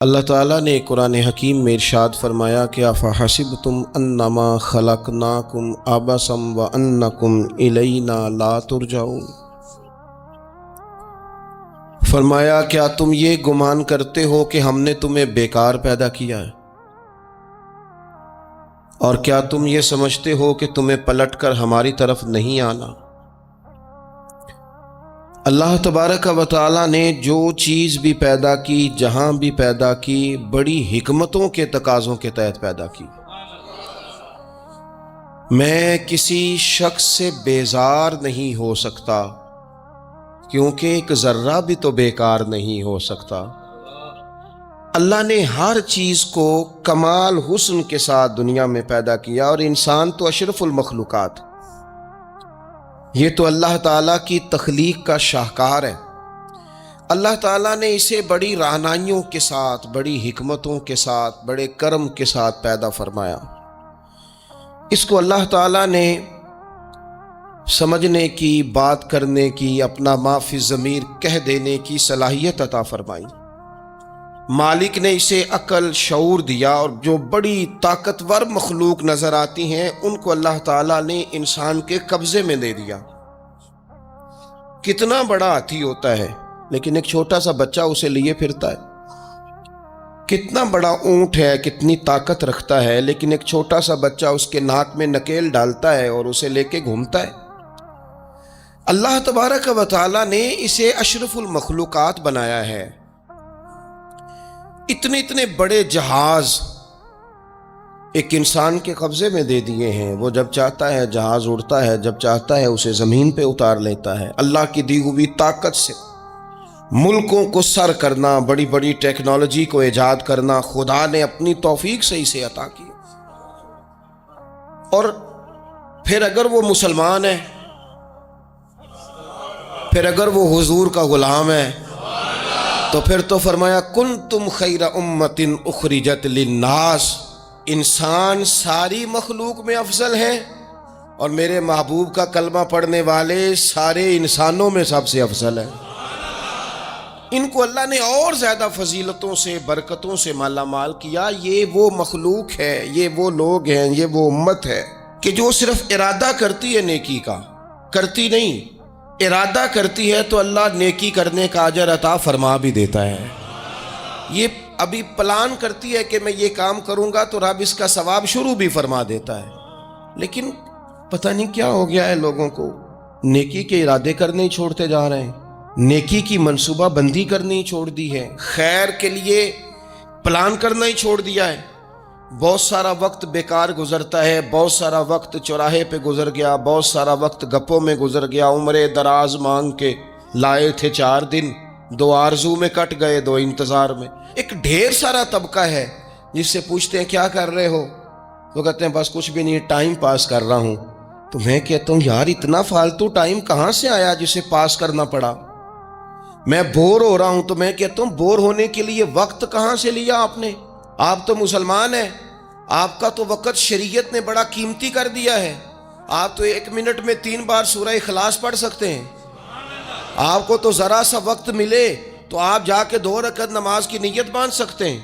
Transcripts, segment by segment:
اللہ تعالیٰ نے قرآن حکیم میں ارشاد فرمایا کہ افحسبتم انما خلقناکم عبثا وانکم الینا لا ترجعون۔ فرمایا کیا تم یہ گمان کرتے ہو کہ ہم نے تمہیں بیکار پیدا کیا ہے، اور کیا تم یہ سمجھتے ہو کہ تمہیں پلٹ کر ہماری طرف نہیں آنا؟ اللہ تبارک و تعالیٰ نے جو چیز بھی پیدا کی، جہاں بھی پیدا کی، بڑی حکمتوں کے تقاضوں کے تحت پیدا کی۔ میں کسی شخص سے بیزار نہیں ہو سکتا، کیونکہ ایک ذرہ بھی تو بیکار نہیں ہو سکتا۔ اللہ نے ہر چیز کو کمال حسن کے ساتھ دنیا میں پیدا کیا، اور انسان تو اشرف المخلوقات، یہ تو اللہ تعالیٰ کی تخلیق کا شاہکار ہے۔ اللہ تعالیٰ نے اسے بڑی رہنمائیوں کے ساتھ، بڑی حکمتوں کے ساتھ، بڑے کرم کے ساتھ پیدا فرمایا۔ اس کو اللہ تعالیٰ نے سمجھنے کی، بات کرنے کی، اپنا ما فی الضمیر کہہ دینے کی صلاحیت عطا فرمائی۔ مالک نے اسے عقل، شعور دیا، اور جو بڑی طاقتور مخلوق نظر آتی ہیں ان کو اللہ تعالیٰ نے انسان کے قبضے میں دے دیا۔ کتنا بڑا ہاتھی ہوتا ہے لیکن ایک چھوٹا سا بچہ اسے لیے پھرتا ہے۔ کتنا بڑا اونٹ ہے، کتنی طاقت رکھتا ہے، لیکن ایک چھوٹا سا بچہ اس کے ناک میں نکیل ڈالتا ہے اور اسے لے کے گھومتا ہے۔ اللہ تبارک و تعالیٰ نے اسے اشرف المخلوقات بنایا ہے۔ اتنے بڑے جہاز ایک انسان کے قبضے میں دے دیے ہیں، وہ جب چاہتا ہے جہاز اڑتا ہے، جب چاہتا ہے اسے زمین پہ اتار لیتا ہے۔ اللہ کی دی ہوئی طاقت سے ملکوں کو سر کرنا، بڑی بڑی ٹیکنالوجی کو ایجاد کرنا خدا نے اپنی توفیق سے اسے عطا کیا۔ اور پھر اگر وہ مسلمان ہے، پھر اگر وہ حضور کا غلام ہے، تو پھر تو فرمایا کنتم خیر امت اخرجت للناس، انسان ساری مخلوق میں افضل ہیں، اور میرے محبوب کا کلمہ پڑھنے والے سارے انسانوں میں سب سے افضل ہیں۔ ان کو اللہ نے اور زیادہ فضیلتوں سے، برکتوں سے مالا مال کیا۔ یہ وہ مخلوق ہے، یہ وہ لوگ ہیں، یہ وہ امت ہے کہ جو صرف ارادہ کرتی ہے نیکی کا، کرتی نہیں، ارادہ کرتی ہے تو اللہ نیکی کرنے کا اجر عطا فرما بھی دیتا ہے۔ یہ ابھی پلان کرتی ہے کہ میں یہ کام کروں گا تو رب اس کا ثواب شروع بھی فرما دیتا ہے، لیکن پتہ نہیں کیا ہو گیا ہے لوگوں کو، نیکی کے ارادے کرنے ہی چھوڑتے جا رہے ہیں، نیکی کی منصوبہ بندی کرنی ہی چھوڑ دی ہے، خیر کے لیے پلان کرنا ہی چھوڑ دیا ہے۔ بہت سارا وقت بیکار گزرتا ہے، بہت سارا وقت چوراہے پہ گزر گیا، بہت سارا وقت گپوں میں گزر گیا، عمرے دراز مانگ کے لائے تھے 4 دن، 2 آرزو میں کٹ گئے، 2 انتظار میں۔ ایک ڈھیر سارا طبقہ ہے جس سے پوچھتے ہیں کیا کر رہے ہو، وہ کہتے ہیں بس کچھ بھی نہیں، ٹائم پاس کر رہا ہوں۔ تو میں کہتا ہوں یار اتنا فالتو ٹائم کہاں سے آیا جسے پاس کرنا پڑا؟ میں بور ہو رہا ہوں تو میں کہتا ہوں بور ہونے کے لیے وقت کہاں سے لیا آپ نے؟ آپ تو مسلمان ہیں، آپ کا تو وقت شریعت نے بڑا قیمتی کر دیا ہے۔ آپ تو 1 منٹ میں 3 بار سورہ اخلاص پڑھ سکتے ہیں۔ آپ کو تو ذرا سا وقت ملے تو آپ جا کے 2 رکعت نماز کی نیت باندھ سکتے ہیں۔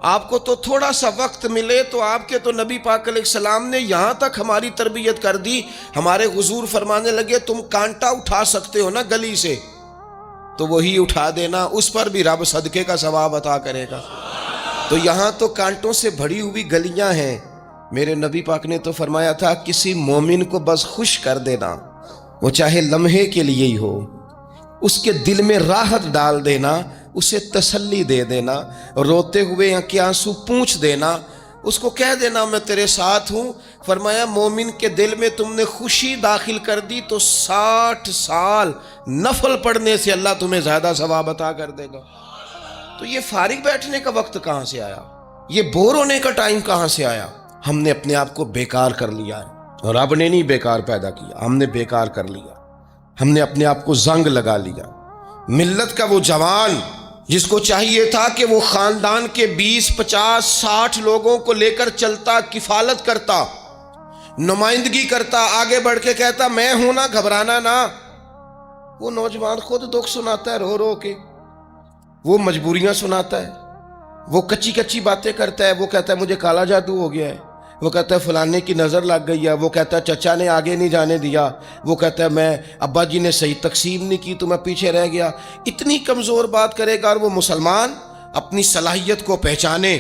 آپ کو تو تھوڑا سا وقت ملے تو آپ کے تو نبی پاک علیہ السلام نے یہاں تک ہماری تربیت کر دی، ہمارے حضور فرمانے لگے تم کانٹا اٹھا سکتے ہو نا گلی سے، تو وہی اٹھا دینا، اس پر بھی رب صدقے کا ثواب عطا کرے گا۔ تو یہاں تو کانٹوں سے بھری ہوئی گلیاں ہیں۔ میرے نبی پاک نے تو فرمایا تھا کسی مومن کو بس خوش کر دینا، وہ چاہے لمحے کے لیے ہی ہو، اس کے دل میں راحت ڈال دینا، اسے تسلی دے دینا، روتے ہوئے آنکھ آنسو پونچھ دینا، اس کو کہہ دینا میں تیرے ساتھ ہوں۔ فرمایا مومن کے دل میں تم نے خوشی داخل کر دی تو 60 سال نفل پڑھنے سے اللہ تمہیں زیادہ ثواب عطا کر دے گا۔ تو یہ فارغ بیٹھنے کا وقت کہاں سے آیا؟ یہ بور ہونے کا ٹائم کہاں سے آیا؟ ہم نے اپنے آپ کو بیکار کر لیا ہے، اور رب نے نہیں بیکار پیدا کیا، ہم نے بیکار کر لیا۔ ہم نے اپنے آپ کو زنگ لگا لیا۔ ملت کا وہ جوان جس کو چاہیے تھا کہ وہ خاندان کے 20، 50، 60 لوگوں کو لے کر چلتا، کفالت کرتا، نمائندگی کرتا، آگے بڑھ کے کہتا میں ہوں نا، گھبرانا نہ، وہ نوجوان خود دکھ سناتا ہے رو رو کے، وہ مجبوریاں سناتا ہے، وہ کچی کچی باتیں کرتا ہے، وہ کہتا ہے مجھے کالا جادو ہو گیا ہے، وہ کہتا ہے فلانے کی نظر لگ گئی ہے، وہ کہتا ہے چچا نے آگے نہیں جانے دیا، وہ کہتا ہے میں ابا جی نے صحیح تقسیم نہیں کی تو میں پیچھے رہ گیا۔ اتنی کمزور بات کرے گا، اور وہ مسلمان اپنی صلاحیت کو پہچانے۔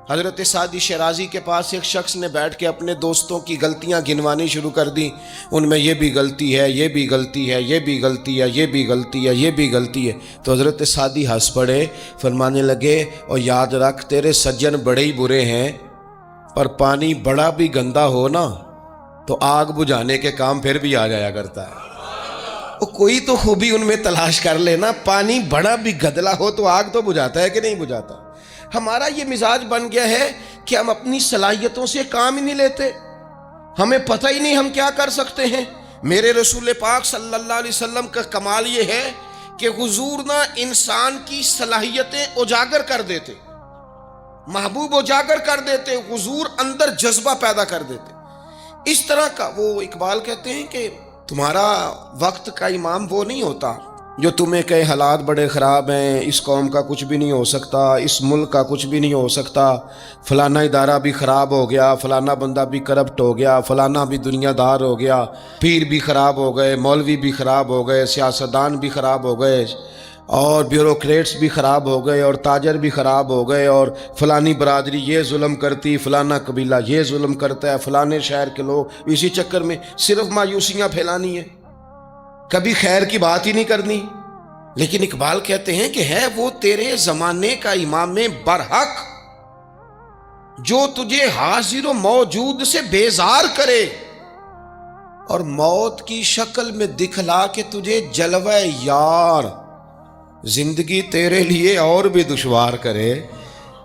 حضرت سعدی شیرازی کے پاس ایک شخص نے بیٹھ کے اپنے دوستوں کی غلطیاں گنوانی شروع کر دی، ان میں یہ بھی غلطی ہے، یہ بھی غلطی ہے، یہ بھی غلطی ہے، یہ بھی غلطی ہے، یہ بھی غلطی ہے۔ تو حضرت سعدی ہنس پڑے، فرمانے لگے اور یاد رکھ تیرے سجن بڑے ہی برے ہیں، پر پانی بڑا بھی گندا ہو نا تو آگ بجھانے کے کام پھر بھی آ جایا کرتا ہے۔ وہ کوئی تو خوبی ان میں تلاش کر لینا، پانی بڑا بھی گدلا ہو تو آگ تو بجھاتا ہے کہ نہیں بجھاتا۔ ہمارا یہ مزاج بن گیا ہے کہ ہم اپنی صلاحیتوں سے کام ہی نہیں لیتے، ہمیں پتہ ہی نہیں ہم کیا کر سکتے ہیں۔ میرے رسول پاک صلی اللہ علیہ وسلم کا کمال یہ ہے کہ حضور نہ انسان کی صلاحیتیں اجاگر کر دیتے، محبوب اجاگر کر دیتے، حضور اندر جذبہ پیدا کر دیتے۔ اس طرح کا وہ اقبال کہتے ہیں کہ تمہارا وقت کا امام وہ نہیں ہوتا جو تمہیں کہے حالات بڑے خراب ہیں، اس قوم کا کچھ بھی نہیں ہو سکتا، اس ملک کا کچھ بھی نہیں ہو سکتا، فلانا ادارہ بھی خراب ہو گیا، فلانا بندہ بھی کرپٹ ہو گیا، فلانا بھی دنیا دار ہو گیا، پیر بھی خراب ہو گئے، مولوی بھی خراب ہو گئے، سیاستدان بھی خراب ہو گئے، اور بیوروکریٹس بھی خراب ہو گئے، اور تاجر بھی خراب ہو گئے، اور فلانی برادری یہ ظلم کرتی، فلانا قبیلہ یہ ظلم کرتا ہے، فلانے شہر کے لوگ، اسی چکر میں صرف مایوسیاں پھیلانی ہیں، کبھی خیر کی بات ہی نہیں کرنی۔ لیکن اقبال کہتے ہیں کہ ہے وہ تیرے زمانے کا امام برحق جو تجھے حاضر و موجود سے بیزار کرے اور موت کی شکل میں دکھلا کے تجھے جلوہ یار زندگی تیرے لیے اور بھی دشوار کرے،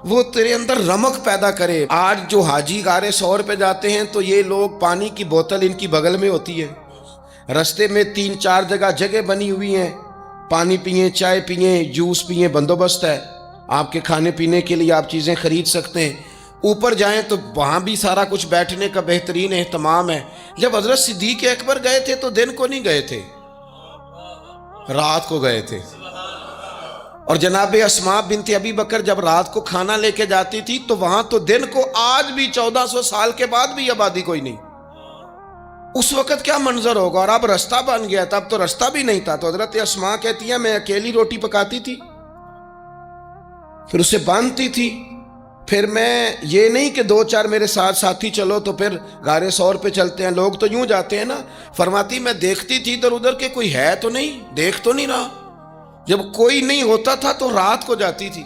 وہ تیرے اندر رمق پیدا کرے۔ آج جو حاجی غار سور پہ جاتے ہیں تو یہ لوگ پانی کی بوتل ان کی بغل میں ہوتی ہے، رستے میں 3-4 جگہ بنی ہوئی ہیں، پانی پئیں، چائے پئیں، جوس پئیں، بندوبست ہے، آپ کے کھانے پینے کے لیے آپ چیزیں خرید سکتے ہیں۔ اوپر جائیں تو وہاں بھی سارا کچھ بیٹھنے کا بہترین اہتمام ہے۔ جب حضرت صدیق اکبر گئے تھے تو دن کو نہیں گئے تھے، رات کو گئے تھے، اور جناب اسماء بنت ابی بکر جب رات کو کھانا لے کے جاتی تھی تو وہاں تو دن کو آج بھی 1400 سال کے بعد بھی آبادی کوئی نہیں۔ اس وقت کیا منظر ہوگا، اور اب رستہ بن گیا تھا، اب تو رستہ بھی نہیں تھا۔ تو حضرت اسماء کہتی ہیں میں اکیلی روٹی پکاتی تھی، پھر اسے باندھتی تھی، پھر میں یہ نہیں کہ 2-4 میرے ساتھ ساتھی چلو تو پھر غار سور پہ چلتے ہیں، لوگ تو یوں جاتے ہیں نا۔ فرماتی میں دیکھتی تھی ادھر ادھر کہ کوئی ہے تو نہیں، دیکھ تو نہیں رہا۔ جب کوئی نہیں ہوتا تھا تو رات کو جاتی تھی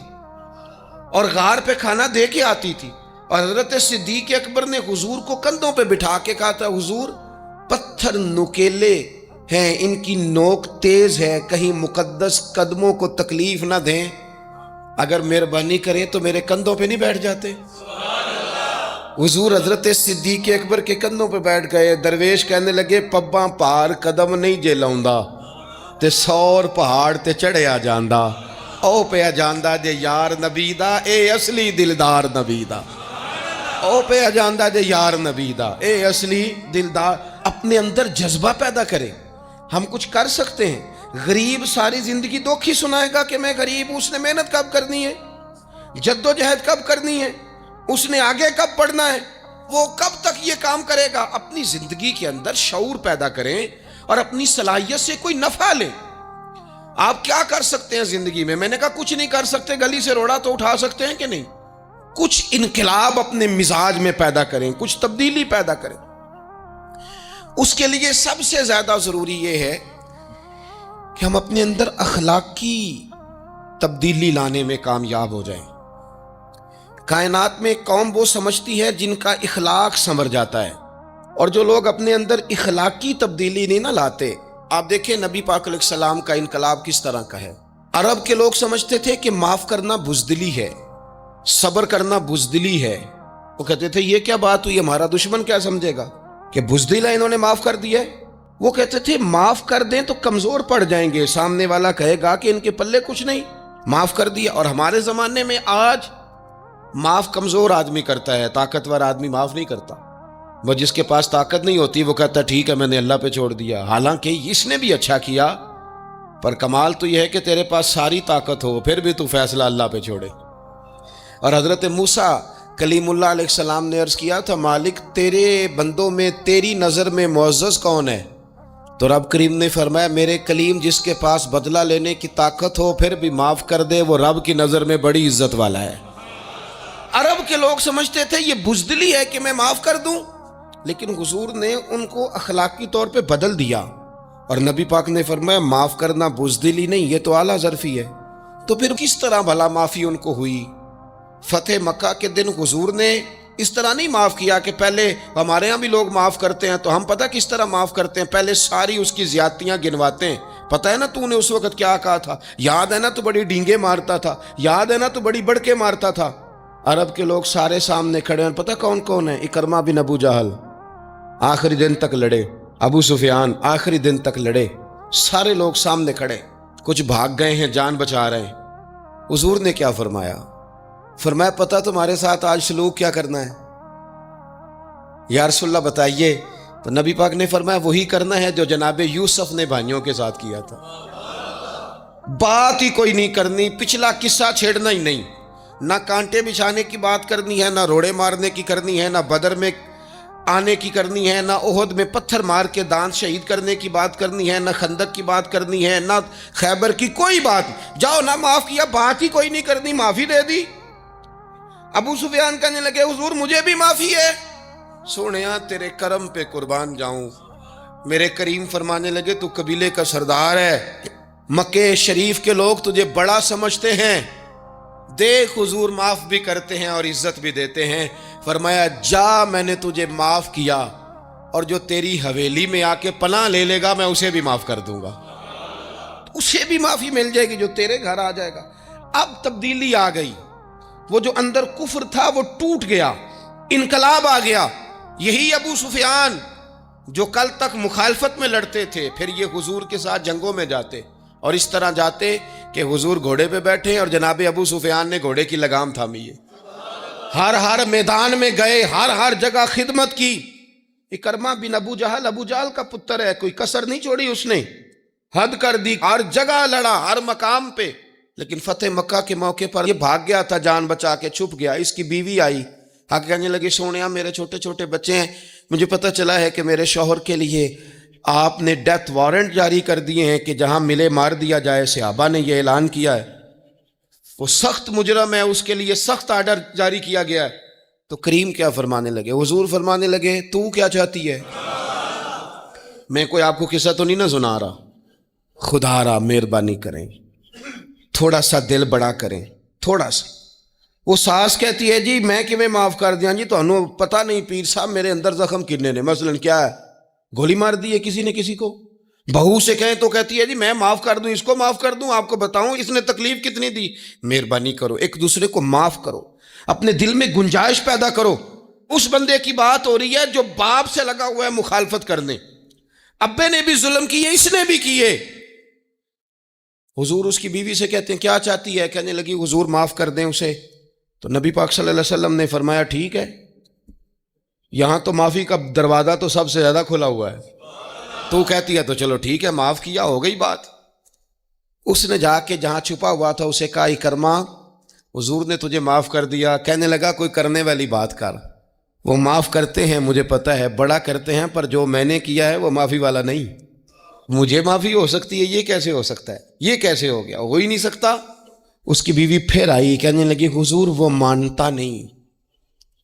اور غار پہ کھانا دے کے آتی تھی، اور حضرت صدیق اکبر نے حضور کو کندھوں پہ بٹھا کے کہا تھا حضور پتھر نکیلے ہیں، ان کی نوک تیز ہے، کہیں مقدس قدموں کو تکلیف نہ دیں، اگر مہربانی کریں تو میرے کندھوں پہ نہیں بیٹھ جاتے۔ حضور حضرت صدیق اکبر کے کندھوں پہ بیٹھ گئے۔ درویش کہنے لگے پباں پار قدم نہیں جے لاؤندا تے 100 پہاڑ تے چڑھیا جاندا، او پیا جاندا جے یار نبی دا، اے اصلی دلدار نبی دا، او پیا جاندا جے یار نبی دا، اے اصلی دلدار۔ اپنے اندر جذبہ پیدا کرے، ہم کچھ کر سکتے ہیں۔ غریب ساری زندگی دکھ ہی سنائے گا کہ میں غریب ہوں، اس نے محنت کب کرنی ہے، جد و جہد کب کرنی ہے، اس نے آگے کب پڑھنا ہے، وہ کب تک یہ کام کرے گا۔ اپنی زندگی کے اندر شعور پیدا کریں اور اپنی صلاحیت سے کوئی نفع لیں۔ آپ کیا کر سکتے ہیں زندگی میں؟ میں نے کہا کچھ نہیں کر سکتے، گلی سے روڑا تو اٹھا سکتے ہیں کہ نہیں؟ کچھ انقلاب اپنے مزاج میں پیدا کریں، کچھ تبدیلی پیدا کریں۔ اس کے لیے سب سے زیادہ ضروری یہ ہے کہ ہم اپنے اندر اخلاقی تبدیلی لانے میں کامیاب ہو جائیں۔ کائنات میں ایک قوم وہ سمجھتی ہے جن کا اخلاق سنور جاتا ہے، اور جو لوگ اپنے اندر اخلاقی تبدیلی نہیں نہ لاتے، آپ دیکھیں نبی پاک علیہ السلام کا انقلاب کس طرح کا ہے۔ عرب کے لوگ سمجھتے تھے کہ معاف کرنا بزدلی ہے، صبر کرنا بزدلی ہے۔ وہ کہتے تھے یہ کیا بات ہوئی، ہمارا دشمن کیا سمجھے گا کہ بزدل ہے، انہوں نے معاف کر دیا ہے۔ وہ کہتے تھے معاف کر دیں تو کمزور پڑ جائیں گے، سامنے والا کہے گا کہ ان کے پلے کچھ نہیں، معاف کر دیا۔ اور ہمارے زمانے میں آج معاف کمزور آدمی کرتا ہے، طاقتور آدمی معاف نہیں کرتا۔ وہ جس کے پاس طاقت نہیں ہوتی وہ کہتا ہے ٹھیک ہے میں نے اللہ پہ چھوڑ دیا، حالانکہ اس نے بھی اچھا کیا، پر کمال تو یہ ہے کہ تیرے پاس ساری طاقت ہو پھر بھی تو فیصلہ اللہ پہ چھوڑے۔ اور حضرت موسیٰ کلیم اللہ علیہ السلام نے عرض کیا تھا مالک تیرے بندوں میں تیری نظر میں معزز کون ہے؟ تو رب کریم نے فرمایا میرے کلیم جس کے پاس بدلہ لینے کی طاقت ہو پھر بھی معاف کر دے وہ رب کی نظر میں بڑی عزت والا ہے۔ عرب کے لوگ سمجھتے تھے یہ بزدلی ہے کہ میں معاف کر دوں، لیکن حضور نے ان کو اخلاقی طور پہ بدل دیا، اور نبی پاک نے فرمایا معاف کرنا بزدلی نہیں، یہ تو اعلیٰ ظرفی ہے۔ تو پھر کس طرح بھلا معافی ان کو ہوئی؟ فتح مکہ کے دن حضور نے اس طرح نہیں معاف کیا کہ پہلے ہمارے ہاں بھی لوگ معاف کرتے ہیں تو ہم پتہ کس طرح معاف کرتے ہیں، پہلے ساری اس کی زیادتیاں گنواتے ہیں۔ پتہ ہے نا تو نے اس وقت کیا کہا تھا، یاد ہے نا تو بڑی ڈینگے مارتا تھا، یاد ہے نا تو بڑی بڑھ کے مارتا تھا۔ عرب کے لوگ سارے سامنے کھڑے ہیں، پتہ کون کون ہے؟ اکرمہ بن ابو جہل آخری دن تک لڑے، ابو سفیان آخری دن تک لڑے، سارے لوگ سامنے کھڑے، کچھ بھاگ گئے ہیں جان بچا رہے ہیں۔ حضور نے کیا فرمایا؟ فرمایا پتہ تمہارے ساتھ آج سلوک کیا کرنا ہے؟ یا رسول اللہ بتائیے۔ تو نبی پاک نے فرمایا وہی کرنا ہے جو جناب یوسف نے بھائیوں کے ساتھ کیا تھا، بات ہی کوئی نہیں کرنی، پچھلا قصہ چھیڑنا ہی نہیں، نہ کانٹے بچھانے کی بات کرنی ہے، نہ روڑے مارنے کی کرنی ہے، نہ بدر میں آنے کی کرنی ہے، نہ احد میں پتھر مار کے دانت شہید کرنے کی بات کرنی ہے، نہ خندق کی بات کرنی ہے، نہ خیبر کی کوئی بات۔ جاؤ نہ معاف کیا، بات ہی کوئی نہیں کرنی، معافی دے دی۔ ابو سفیان کہنے لگے حضور مجھے بھی معافی ہے۔ سونیا تیرے کرم پہ قربان جاؤں۔ میرے کریم فرمانے لگے تو قبیلے کا سردار ہے، مکہ شریف کے لوگ تجھے بڑا سمجھتے ہیں، دیکھ حضور معاف بھی کرتے ہیں اور عزت بھی دیتے ہیں۔ فرمایا جا میں نے تجھے معاف کیا، اور جو تیری حویلی میں آ کے پناہ لے لے گا میں اسے بھی معاف کر دوں گا، اسے بھی معافی مل جائے گی جو تیرے گھر آ جائے گا۔ اب تبدیلی آ گئی، وہ جو اندر کفر تھا وہ ٹوٹ گیا، انقلاب آ گیا۔ یہی ابو سفیان جو کل تک مخالفت میں لڑتے تھے پھر یہ حضور کے ساتھ جنگوں میں جاتے، اور اس طرح جاتے کہ حضور گھوڑے پہ بیٹھے اور جناب ابو سفیان نے گھوڑے کی لگام تھامی ہے، ہر میدان میں گئے، ہر جگہ خدمت کی۔ اکرمہ بن ابو جہل کا پتر ہے، کوئی کسر نہیں چھوڑی اس نے، حد کر دی، ہر جگہ لڑا، ہر مقام پہ۔ لیکن فتح مکہ کے موقع پر یہ بھاگ گیا تھا، جان بچا کے چھپ گیا۔ اس کی بیوی آئی، آگے کہنے لگی سونیا میرے چھوٹے چھوٹے بچے ہیں، مجھے پتہ چلا ہے کہ میرے شوہر کے لیے آپ نے ڈیتھ وارنٹ جاری کر دیے ہیں کہ جہاں ملے مار دیا جائے، صحابہ نے یہ اعلان کیا ہے، وہ سخت مجرم ہے، اس کے لیے سخت آرڈر جاری کیا گیا ہے۔ تو کریم کیا فرمانے لگے؟ حضور فرمانے لگے تو کیا چاہتی ہے؟ میں کوئی آپ کو قصہ تو نہیں نہ سنا رہا، خدا را مہربانی کریں، تھوڑا سا دل بڑا کریں، تھوڑا سا۔ وہ ساس کہتی ہے جی میں کیویں معاف کر دیاں جی، تمہیں پتہ نہیں پیر صاحب میرے اندر زخم کنے نے، مثلاً کیا ہے، گولی مار دی ہے کسی نے کسی کو۔ بہو سے کہیں تو کہتی ہے جی میں معاف کر دوں، اس کو معاف کر دوں، آپ کو بتاؤں اس نے تکلیف کتنی دی۔ مہربانی کرو ایک دوسرے کو معاف کرو، اپنے دل میں گنجائش پیدا کرو۔ اس بندے کی بات ہو رہی ہے جو باپ سے لگا ہوا ہے مخالفت کرنے، ابے نے بھی ظلم کیے، اس نے بھی کیے۔ حضور اس کی بیوی سے کہتے ہیں کیا چاہتی ہے؟ کہنے لگی حضور معاف کر دیں اسے۔ تو نبی پاک صلی اللہ علیہ وسلم نے فرمایا ٹھیک ہے، یہاں تو معافی کا دروازہ تو سب سے زیادہ کھلا ہوا ہے، تو کہتی ہے تو چلو ٹھیک ہے معاف کیا، ہو گئی بات۔ اس نے جا کے جہاں چھپا ہوا تھا اسے کہا اکرمہ حضور نے تجھے معاف کر دیا۔ کہنے لگا کوئی کرنے والی بات کر، وہ معاف کرتے ہیں مجھے پتہ ہے، بڑا کرتے ہیں، پر جو میں نے کیا ہے وہ معافی والا نہیں۔ مجھے معافی ہو سکتی ہے، یہ کیسے ہو سکتا ہے، یہ کیسے ہو گیا، ہو ہی نہیں سکتا۔ اس کی بیوی پھر آئی، کہنے لگی حضور وہ مانتا نہیں،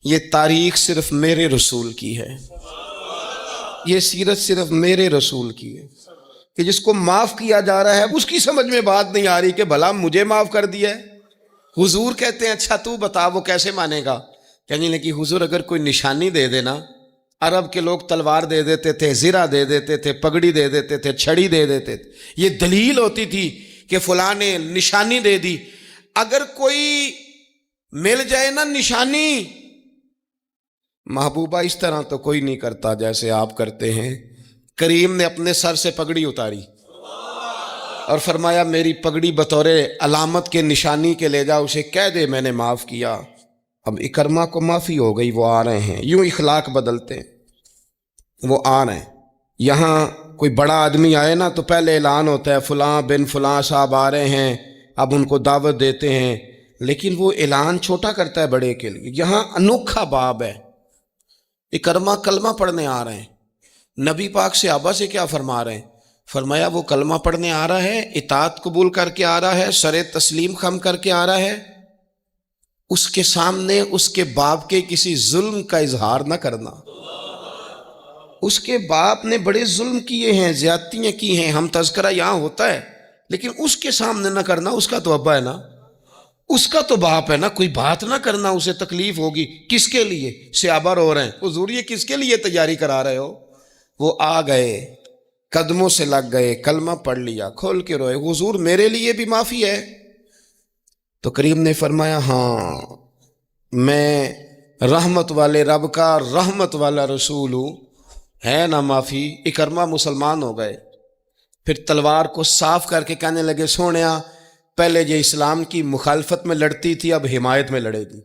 یہ تاریخ صرف میرے رسول کی ہے، یہ سیرت صرف میرے رسول کی ہے، کہ جس کو معاف کیا جا رہا ہے اس کی سمجھ میں بات نہیں آ رہی کہ بھلا مجھے معاف کر دیا ہے۔ حضور کہتے ہیں اچھا تو بتا وہ کیسے مانے گا؟ کہنے لگی حضور اگر کوئی نشانی دے دینا، عرب کے لوگ تلوار دے دیتے تھے، زرہ دے دیتے تھے، پگڑی دے دیتے تھے، چھڑی دے دیتے تھے، یہ دلیل ہوتی تھی کہ فلاں نے نشانی دے دی۔ اگر کوئی مل جائے نا نشانی، محبوبہ اس طرح تو کوئی نہیں کرتا جیسے آپ کرتے ہیں۔ کریم نے اپنے سر سے پگڑی اتاری اور فرمایا میری پگڑی بطور علامت کے نشانی کے لے جا، اسے کہہ دے میں نے معاف کیا۔ اب اکرمہ کو معافی ہو گئی، وہ آ رہے ہیں، یوں اخلاق بدلتے ہیں، وہ آ رہے ہیں۔ یہاں کوئی بڑا آدمی آئے نا تو پہلے اعلان ہوتا ہے فلاں بن فلاں صاحب آ رہے ہیں، اب ان کو دعوت دیتے ہیں، لیکن وہ اعلان چھوٹا کرتا ہے بڑے کے لیے. یہاں انوکھا باب ہے. اکرما کلمہ پڑھنے آ رہے ہیں. نبی پاک صحابہ سے کیا فرما رہے ہیں؟ فرمایا وہ کلمہ پڑھنے آ رہا ہے، اطاعت قبول کر کے آ رہا ہے، سر تسلیم خم کر کے آ رہا ہے، اس کے سامنے اس کے باپ کے کسی ظلم کا اظہار نہ کرنا. اس کے باپ نے بڑے ظلم کیے ہیں، زیادتیاں کی ہیں، ہم تذکرہ یہاں ہوتا ہے، لیکن اس کے سامنے نہ کرنا. اس کا تو ابا ہے نا، اس کا تو باپ ہے نا. کوئی بات نہ کرنا، اسے تکلیف ہوگی. کس کے لیے؟ صحابہ رو رہے ہیں، حضور یہ کس کے لیے تیاری کرا رہے ہو؟ وہ آ گئے، قدموں سے لگ گئے، کلمہ پڑھ لیا، کھول کے روئے، حضور میرے لیے بھی معافی ہے؟ تو کریم نے فرمایا ہاں، میں رحمت والے رب کا رحمت والا رسول ہوں، ہے نا معافی. اکرما مسلمان ہو گئے. پھر تلوار کو صاف کر کے کہنے لگے سونیا پہلے یہ اسلام کی مخالفت میں لڑتی تھی، اب حمایت میں لڑے گی.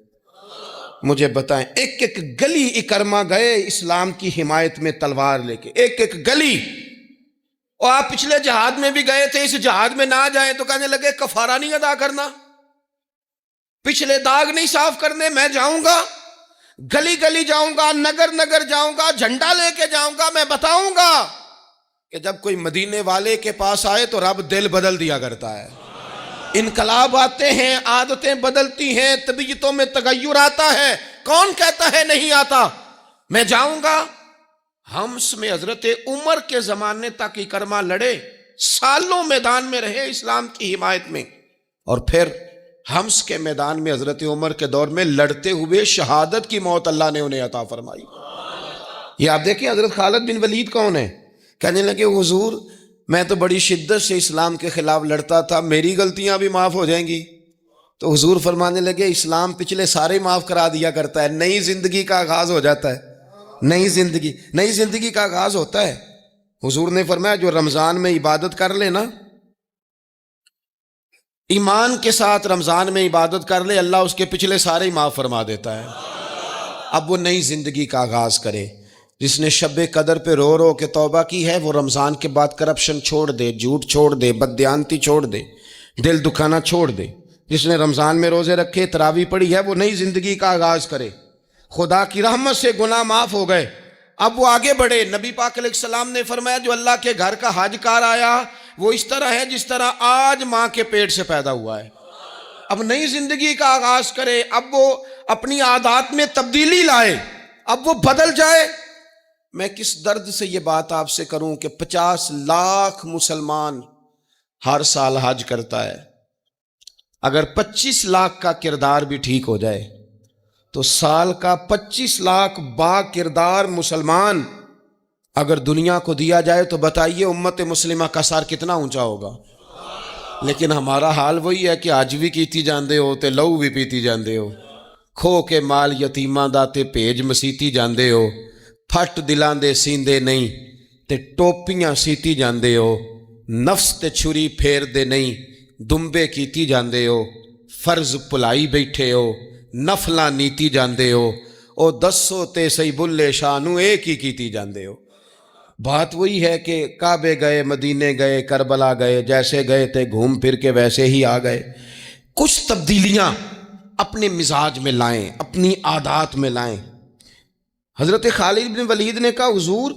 مجھے بتائیں، ایک ایک گلی اکرما گئے اسلام کی حمایت میں تلوار لے کے، ایک ایک گلی. اور آپ پچھلے جہاد میں بھی گئے تھے، اس جہاد میں نہ جائیں تو کہنے لگے کفارہ نہیں ادا کرنا، پچھلے داغ نہیں صاف کرنے. میں جاؤں گا، گلی گلی جاؤں گا، نگر نگر جاؤں گا، جھنڈا لے کے جاؤں گا. میں بتاؤں گا کہ جب کوئی مدینے والے کے پاس آئے تو رب دل بدل دیا کرتا ہے. انقلاب آتے ہیں، عادتیں بدلتی ہیں، طبیعتوں میں تغیر آتا ہے. کون کہتا ہے نہیں آتا؟ میں جاؤں گا. حمص میں حضرت عمر کے زمانے تک اکرما لڑے، سالوں میدان میں رہے اسلام کی حمایت میں، اور پھر حمص کے میدان میں حضرت عمر کے دور میں لڑتے ہوئے شہادت کی موت اللہ نے انہیں عطا فرمائی. یہ آپ دیکھیں حضرت خالد بن ولید کون ہے؟ کہنے لگے حضور میں تو بڑی شدت سے اسلام کے خلاف لڑتا تھا، میری غلطیاں بھی معاف ہو جائیں گی. تو حضور فرمانے لگے اسلام پچھلے سارے معاف کرا دیا کرتا ہے، نئی زندگی کا آغاز ہو جاتا ہے. نئی زندگی کا آغاز ہوتا ہے. حضور نے فرمایا جو رمضان میں عبادت کر لے نا، ایمان کے ساتھ رمضان میں عبادت کر لے، اللہ اس کے پچھلے سارے معاف فرما دیتا ہے. اب وہ نئی زندگی کا آغاز کرے. جس نے شب قدر پہ رو رو کے توبہ کی ہے، وہ رمضان کے بعد کرپشن چھوڑ دے، جھوٹ چھوڑ دے، بددیانتی چھوڑ دے، دل دکھانا چھوڑ دے. جس نے رمضان میں روزے رکھے، تراویح پڑھی ہے، وہ نئی زندگی کا آغاز کرے. خدا کی رحمت سے گناہ معاف ہو گئے، اب وہ آگے بڑھے. نبی پاک علیہ السلام نے فرمایا جو اللہ کے گھر کا حج کار آیا وہ اس طرح ہے جس طرح آج ماں کے پیٹ سے پیدا ہوا ہے. اب نئی زندگی کا آغاز کرے، اب وہ اپنی عادات میں تبدیلی لائے، اب وہ بدل جائے. میں کس درد سے یہ بات آپ سے کروں کہ 50 لاکھ مسلمان ہر سال حج کرتا ہے. اگر 25 لاکھ کا کردار بھی ٹھیک ہو جائے تو سال کا 25 لاکھ با کردار مسلمان اگر دنیا کو دیا جائے تو بتائیے امت مسلمہ کا سر کتنا اونچا ہوگا. لیکن ہمارا حال وہی ہے کہ آج بھی کیتی جاندے ہو تے لہو بھی پیتی جاندے ہو، کھو کے مال یتیماں دا تے بھیج مسیتی جاندے ہو، پھٹ دلاں دے سیندے نہیں تے ٹوپیاں سیتی جاندے ہو، نفس تے چھری پھیر دے نہیں دمبے کیتی جاندے ہو، فرض پلائی بیٹھے ہو، نفلاں نیتی جاندے ہو، او دسو تے سی بلے شانو ایک ہی کیتی جاندے ہو. بات وہی ہے کہ کعبے گئے، مدینے گئے، کربلا گئے، جیسے گئے تھے گھوم پھر کے ویسے ہی آ گئے. کچھ تبدیلیاں اپنے مزاج میں لائیں، اپنی عادات میں لائیں. حضرت خالد بن ولید نے کہا حضور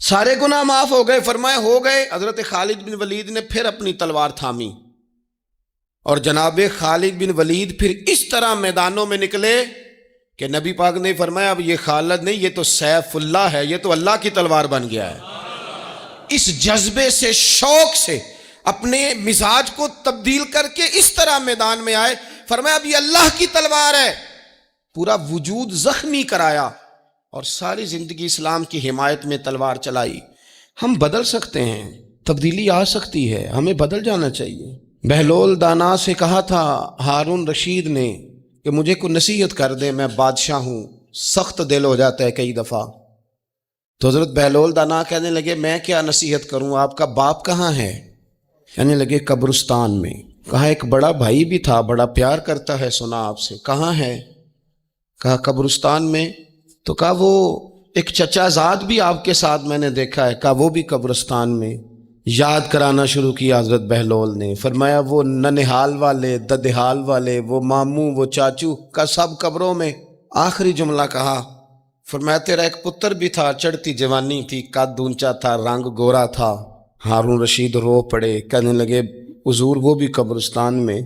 سارے گناہ معاف ہو گئے. فرمایا ہو گئے. حضرت خالد بن ولید نے پھر اپنی تلوار تھامی اور جناب خالد بن ولید پھر اس طرح میدانوں میں نکلے کہ نبی پاک نے فرمایا اب یہ خالد نہیں، یہ تو سیف اللہ ہے، یہ تو اللہ کی تلوار بن گیا ہے. اس جذبے سے، شوق سے اپنے مزاج کو تبدیل کر کے اس طرح میدان میں آئے. فرمایا اب یہ اللہ کی تلوار ہے. پورا وجود زخمی کرایا اور ساری زندگی اسلام کی حمایت میں تلوار چلائی. ہم بدل سکتے ہیں، تبدیلی آ سکتی ہے، ہمیں بدل جانا چاہیے. بہلول دانا سے کہا تھا ہارون رشید نے کہ مجھے کوئی نصیحت کر دے، میں بادشاہ ہوں. سخت دل ہو جاتا ہے کئی دفعہ. تو حضرت بہلول دانا کہنے لگے میں کیا نصیحت کروں، آپ کا باپ کہاں ہے؟ کہنے لگے قبرستان میں. کہا ایک بڑا بھائی بھی تھا، بڑا پیار کرتا ہے، سنا آپ سے، کہاں ہے؟ کہا قبرستان میں. تو کہا وہ ایک چچا زاد بھی آپ کے ساتھ میں نے دیکھا ہے. کہا وہ بھی قبرستان میں. یاد کرانا شروع کیا حضرت بہلول نے. فرمایا وہ ننہال والے، ددہال والے، وہ ماموں، وہ چاچو کا سب قبروں میں. آخری جملہ کہا، فرمایا تیرا ایک پتر بھی تھا، چڑھتی جوانی تھی، قد اونچا تھا، رنگ گورا تھا. ہارون رشید رو پڑے، کہنے لگے حضور وہ بھی قبرستان میں.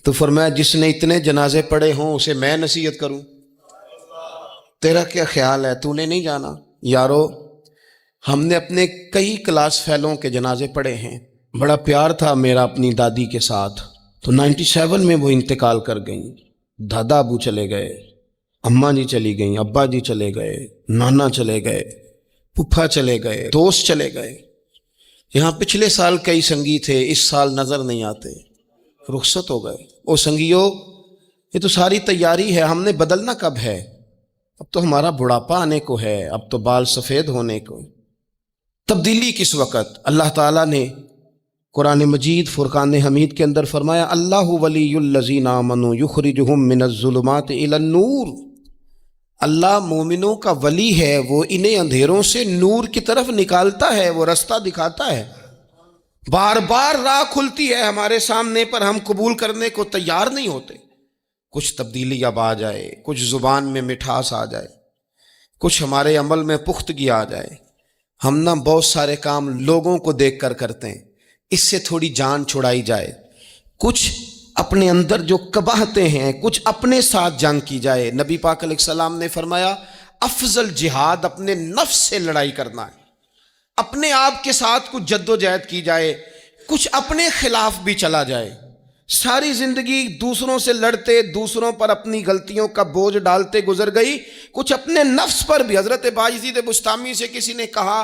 تو فرمایا جس نے اتنے جنازے پڑھے ہوں اسے میں نصیحت کروں؟ تیرا کیا خیال ہے؟ تو نے نہیں جانا؟ یارو ہم نے اپنے کئی کلاس فیلوں کے جنازے پڑھے ہیں. بڑا پیار تھا میرا اپنی دادی کے ساتھ. تو 97 میں وہ انتقال کر گئیں. دادا ابو چلے گئے، اماں جی چلی گئیں، ابا جی چلے گئے، نانا چلے گئے، پھپھا چلے گئے، دوست چلے گئے. یہاں پچھلے سال کئی سنگی تھے، اس سال نظر نہیں آتے، رخصت ہو گئے. او سنگیو، یہ تو ساری تیاری ہے، ہم نے بدلنا کب ہے؟ اب تو ہمارا بڑھاپا آنے کو ہے، اب تو بال سفید ہونے کو. تبدیلی کس وقت؟ اللہ تعالیٰ نے قرآن مجید فرقان حمید کے اندر فرمایا اللہ ولی الذین آمنوا یخرجہم من الظلمات الی النور. اللہ مومنوں کا ولی ہے، وہ انہیں اندھیروں سے نور کی طرف نکالتا ہے، وہ رستہ دکھاتا ہے. بار بار راہ کھلتی ہے ہمارے سامنے پر ہم قبول کرنے کو تیار نہیں ہوتے. کچھ تبدیلی اب آ جائے، کچھ زبان میں مٹھاس آ جائے، کچھ ہمارے عمل میں پختگی آ جائے. ہم نہ بہت سارے کام لوگوں کو دیکھ کر کرتے ہیں، اس سے تھوڑی جان چھڑائی جائے. کچھ اپنے اندر جو قباہتیں ہیں، کچھ اپنے ساتھ جنگ کی جائے. نبی پاک علیہ السلام نے فرمایا افضل جہاد اپنے نفس سے لڑائی کرنا ہے. اپنے آپ کے ساتھ کچھ جد و جہد کی جائے، کچھ اپنے خلاف بھی چلا جائے. ساری زندگی دوسروں سے لڑتے، دوسروں پر اپنی غلطیوں کا بوجھ ڈالتے گزر گئی، کچھ اپنے نفس پر بھی. حضرت بایزید بستامی سے کسی نے کہا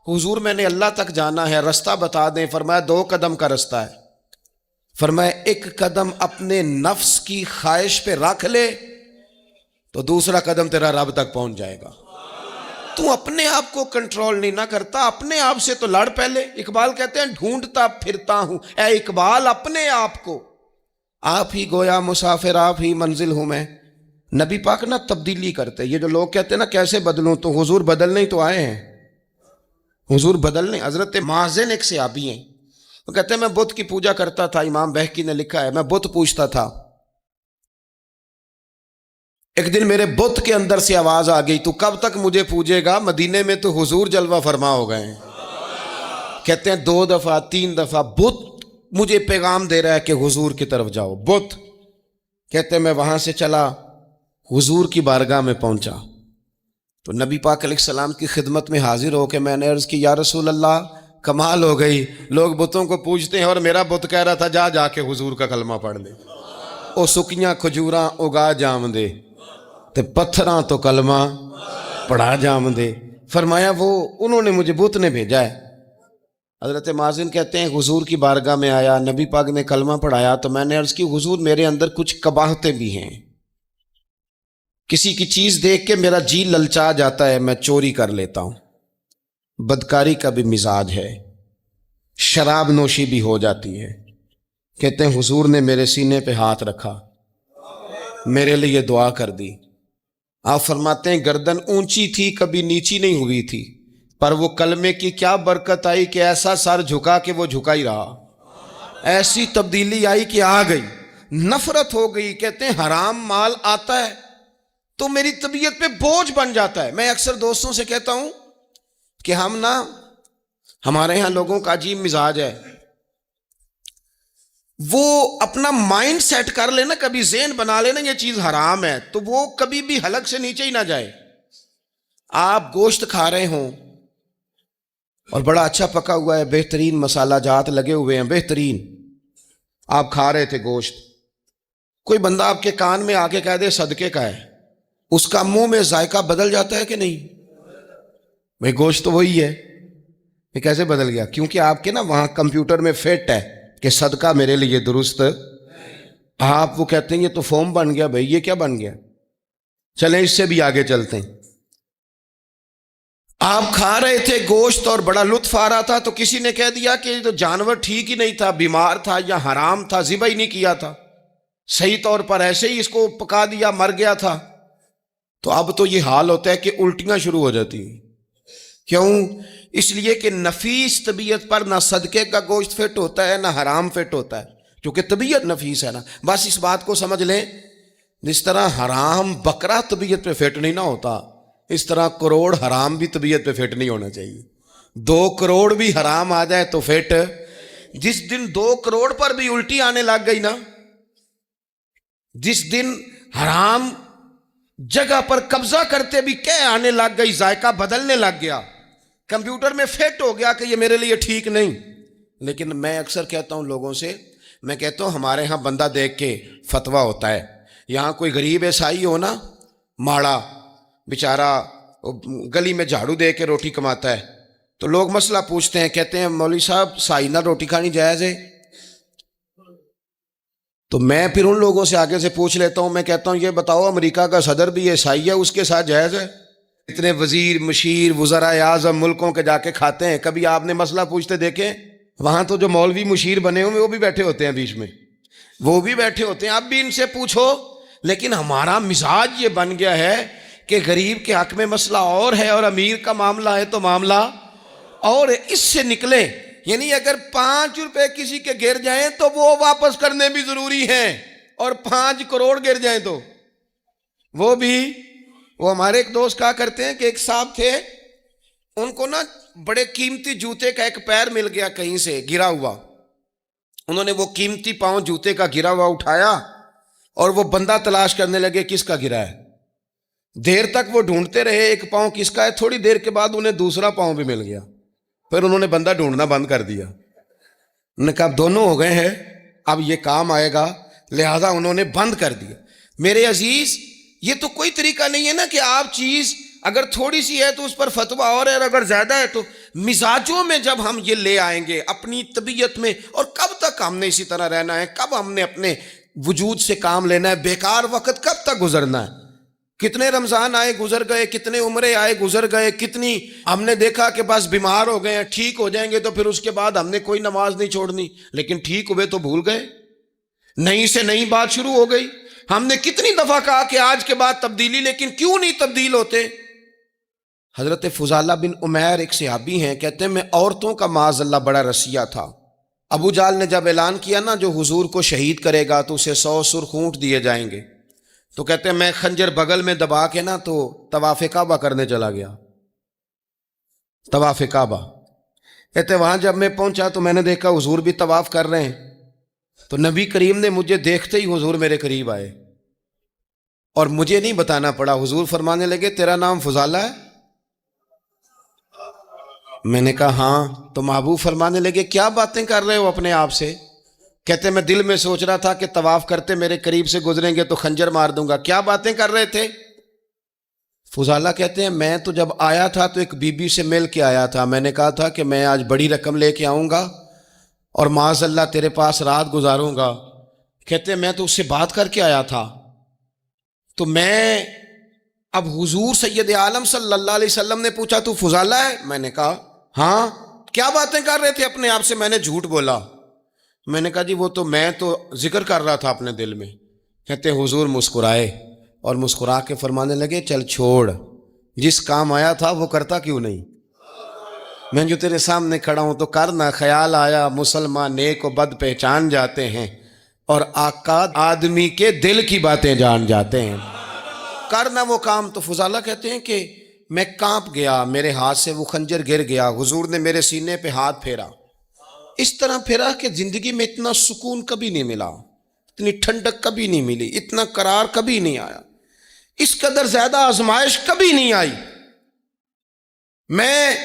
حضور میں نے اللہ تک جانا ہے، رستہ بتا دیں. فرمایا 2 قدم کا رستہ ہے. فرمایا 1 قدم اپنے نفس کی خواہش پہ رکھ لے تو دوسرا قدم تیرا رب تک پہنچ جائے گا. تو اپنے آپ کو کنٹرول نہیں نہ کرتا، اپنے آپ سے تو لڑ پہلے. اقبال کہتے ہیں ڈھونڈتا پھرتا ہوں اے اقبال اپنے آپ کو، آپ ہی گویا مسافر آپ ہی منزل ہوں میں. نبی پاک نہ تبدیلی کرتے. یہ جو لوگ کہتے ہیں نا کیسے بدلوں، تو حضور بدلنے ہی تو آئے ہیں. حضور بدلنے. حضرت مازن ایک صحابی ہیں، وہ کہتے ہیں میں بت کی پوجا کرتا تھا. امام بہقی نے لکھا ہے میں بت پوجتا تھا. ایک دن میرے بت کے اندر سے آواز آ گئی تو کب تک مجھے پوجے گا، مدینے میں تو حضور جلوہ فرما ہو گئے ہیں. کہتے ہیں 2 دفعہ 3 دفعہ بت مجھے پیغام دے رہا ہے کہ حضور کی طرف جاؤ. بت کہتے ہیں میں وہاں سے چلا، حضور کی بارگاہ میں پہنچا تو نبی پاک علیہ السلام کی خدمت میں حاضر ہو کے میں نے عرض کی یا رسول اللہ کمال ہو گئی، لوگ بتوں کو پوجتے ہیں اور میرا بت کہہ رہا تھا جا کے حضور کا کلمہ پڑھ لے. او سکیاں کھجوراں اگا جام دے تے پتھراں تو کلمہ پڑھا جام دے. فرمایا وہ انہوں نے مجھے بت نے بھیجا ہے. حضرت مازن کہتے ہیں حضور کی بارگاہ میں آیا، نبی پاک نے کلمہ پڑھایا تو میں نے عرض کی حضور میرے اندر کچھ قباہتیں بھی ہیں، کسی کی چیز دیکھ کے میرا جی للچا جاتا ہے، میں چوری کر لیتا ہوں، بدکاری کا بھی مزاج ہے، شراب نوشی بھی ہو جاتی ہے. کہتے ہیں حضور نے میرے سینے پہ ہاتھ رکھا، میرے لیے دعا کر دی. آپ فرماتے ہیں گردن اونچی تھی کبھی نیچی نہیں ہوئی تھی، پر وہ کلمے کی کیا برکت آئی کہ ایسا سر جھکا کہ وہ جھکا ہی رہا. ایسی تبدیلی آئی کہ آ گئی، نفرت ہو گئی. کہتے ہیں حرام مال آتا ہے تو میری طبیعت پہ بوجھ بن جاتا ہے. میں اکثر دوستوں سے کہتا ہوں کہ ہمارے ہاں لوگوں کا عجیب مزاج ہے، وہ اپنا مائنڈ سیٹ کر لینا، کبھی ذہن بنا لینا یہ چیز حرام ہے تو وہ کبھی بھی حلق سے نیچے ہی نہ جائے. آپ گوشت کھا رہے ہوں اور بڑا اچھا پکا ہوا ہے، بہترین مسالہ جات لگے ہوئے ہیں بہترین، آپ کھا رہے تھے گوشت، کوئی بندہ آپ کے کان میں آ کے کہہ دے صدقے کا ہے، اس کا منہ میں ذائقہ بدل جاتا ہے کہ نہیں؟ بھئی گوشت تو وہی ہے، یہ کیسے بدل گیا؟ کیونکہ آپ کے نا وہاں کمپیوٹر میں فٹ ہے کہ صدقہ میرے لیے درست. آپ وہ کہتے ہیں یہ تو فارم بن گیا. بھئی یہ کیا بن گیا؟ چلیں اس سے بھی آگے چلتے ہیں. آپ کھا رہے تھے گوشت اور بڑا لطف آ رہا تھا تو کسی نے کہہ دیا کہ یہ تو جانور ٹھیک ہی نہیں تھا، بیمار تھا یا حرام تھا، ذبح ہی نہیں کیا تھا، صحیح طور پر ایسے ہی اس کو پکا دیا، مر گیا تھا. تو اب تو یہ حال ہوتا ہے کہ الٹیاں شروع ہو جاتی ہیں کیوں؟ اس لیے کہ نفیس طبیعت پر نہ صدقے کا گوشت فٹ ہوتا ہے نہ حرام فٹ ہوتا ہے، کیونکہ طبیعت نفیس ہے نا. بس اس بات کو سمجھ لیں، جس طرح حرام بکرا طبیعت پہ فٹ نہیں نہ ہوتا، اس طرح کروڑ حرام بھی طبیعت پہ فٹ نہیں ہونا چاہیے. 2 کروڑ بھی حرام آ جائے تو فٹ. جس دن 2 کروڑ پر بھی الٹی آنے لگ گئی نا، جس دن حرام جگہ پر قبضہ کرتے بھی کہہ آنے لگ گئی، ذائقہ بدلنے لگ گیا، کمپیوٹر میں فٹ ہو گیا کہ یہ میرے لیے ٹھیک نہیں. لیکن میں اکثر کہتا ہوں لوگوں سے، میں کہتا ہوں ہمارے ہاں بندہ دیکھ کے فتویٰ ہوتا ہے. یہاں کوئی غریب عیسائی ہو نا، ماڑا بیچارہ گلی میں جھاڑو دے کے روٹی کماتا ہے، تو لوگ مسئلہ پوچھتے ہیں، کہتے ہیں مولوی صاحب سائنہ روٹی کھانی جائز ہے؟ تو میں پھر ان لوگوں سے آگے سے پوچھ لیتا ہوں، میں کہتا ہوں یہ بتاؤ امریکہ کا صدر بھی عیسائی ہے، اس کے ساتھ جائز ہے؟ اتنے وزیر مشیر وزراء اعظم ملکوں کے جا کے کھاتے ہیں، کبھی آپ نے مسئلہ پوچھتے دیکھیں؟ وہاں تو جو مولوی مشیر بنے ہوئے وہ بھی بیٹھے ہوتے ہیں بیچ میں، وہ بھی بیٹھے ہوتے ہیں، اب بھی ان سے پوچھو. لیکن ہمارا مزاج یہ بن گیا ہے کہ غریب کے حق میں مسئلہ اور ہے اور امیر کا معاملہ ہے تو معاملہ اور اس سے نکلے. یعنی اگر 5 روپے کسی کے گر جائیں تو وہ واپس کرنے بھی ضروری ہیں، اور 5 کروڑ گر جائیں تو وہ بھی. وہ ہمارے ایک دوست کہا کرتے ہیں کہ ایک صاحب تھے، ان کو نا بڑے قیمتی جوتے کا ایک پیر مل گیا کہیں سے گرا ہوا. انہوں نے وہ قیمتی پاؤں جوتے کا گرا ہوا اٹھایا اور وہ بندہ تلاش کرنے لگے کس کا گرا ہے. دیر تک وہ ڈھونڈتے رہے ایک پاؤں کس کا ہے، تھوڑی دیر کے بعد انہیں دوسرا پاؤں بھی مل گیا. پھر انہوں نے بندہ ڈھونڈنا بند کر دیا. انہوں نے کہا اب دونوں ہو گئے ہیں، اب یہ کام آئے گا، لہذا انہوں نے بند کر دیا. میرے عزیز، یہ تو کوئی طریقہ نہیں ہے نا کہ آپ چیز اگر تھوڑی سی ہے تو اس پر فتویٰ اور ہے، اور اگر زیادہ ہے تو مزاجوں میں جب ہم یہ لے آئیں گے اپنی طبیعت میں، اور کب تک ہم نے اسی طرح رہنا ہے؟ کب ہم نے اپنے وجود سے کام لینا ہے؟ بیکار وقت کب تک گزرنا ہے؟ کتنے رمضان آئے گزر گئے، کتنے عمرے آئے گزر گئے، کتنی ہم نے دیکھا کہ بس بیمار ہو گئے ہیں، ٹھیک ہو جائیں گے تو پھر اس کے بعد ہم نے کوئی نماز نہیں چھوڑنی، لیکن ٹھیک ہوئے تو بھول گئے، نئی سے نئی بات شروع ہو گئی. ہم نے کتنی دفعہ کہا کہ آج کے بعد تبدیلی، لیکن کیوں نہیں تبدیل ہوتے؟ حضرت فضالہ بن عمیر ایک صحابی ہیں، کہتے ہیں میں عورتوں کا معاذ اللہ بڑا رسیہ تھا. ابو جہل نے جب اعلان کیا نا جو حضور کو شہید کرے گا تو اسے 100 سرخ اونٹ دیے جائیں گے، تو کہتے ہیں میں خنجر بغل میں دبا کے نا تو طواف کعبہ کرنے چلا گیا. طواف کعبہ کہتے ہیں وہاں جب میں پہنچا تو میں نے دیکھا حضور بھی طواف کر رہے ہیں، تو نبی کریم نے مجھے دیکھتے ہی حضور میرے قریب آئے، اور مجھے نہیں بتانا پڑا، حضور فرمانے لگے تیرا نام فضالہ ہے؟ میں نے کہا ہاں. تو محبوب فرمانے لگے کیا باتیں کر رہے ہو اپنے آپ سے؟ کہتے میں دل میں سوچ رہا تھا کہ طواف کرتے میرے قریب سے گزریں گے تو خنجر مار دوں گا. کیا باتیں کر رہے تھے؟ فضالہ کہتے ہیں میں تو جب آیا تھا تو ایک بی بی سے مل کے آیا تھا، میں نے کہا تھا کہ میں آج بڑی رقم لے کے آؤں گا اور معاذ اللہ تیرے پاس رات گزاروں گا. کہتے ہیں میں تو اس سے بات کر کے آیا تھا. تو میں اب حضور سید عالم صلی اللہ علیہ وسلم نے پوچھا تو فضالہ ہے؟ میں نے کہا ہاں. کیا باتیں کر رہے تھے اپنے آپ سے؟ میں نے جھوٹ بولا. میں نے کہا جی وہ تو میں تو ذکر کر رہا تھا اپنے دل میں. کہتے ہیں حضور مسکرائے اور مسکرا کے فرمانے لگے چل چھوڑ، جس کام آیا تھا وہ کرتا کیوں نہیں؟ میں جو تیرے سامنے کھڑا ہوں تو کرنا. خیال آیا مسلمان نیک و بد پہچان جاتے ہیں اور آقا آدمی کے دل کی باتیں جان جاتے ہیں. کرنا وہ کام. تو فضالہ کہتے ہیں کہ میں کانپ گیا، میرے ہاتھ سے وہ خنجر گر گیا. حضور نے میرے سینے پہ ہاتھ پھیرا، اس طرح پھیرا کہ زندگی میں اتنا سکون کبھی نہیں ملا، اتنی ٹھنڈک کبھی نہیں ملی، اتنا قرار کبھی نہیں آیا، اس قدر زیادہ آزمائش کبھی نہیں آئی. میں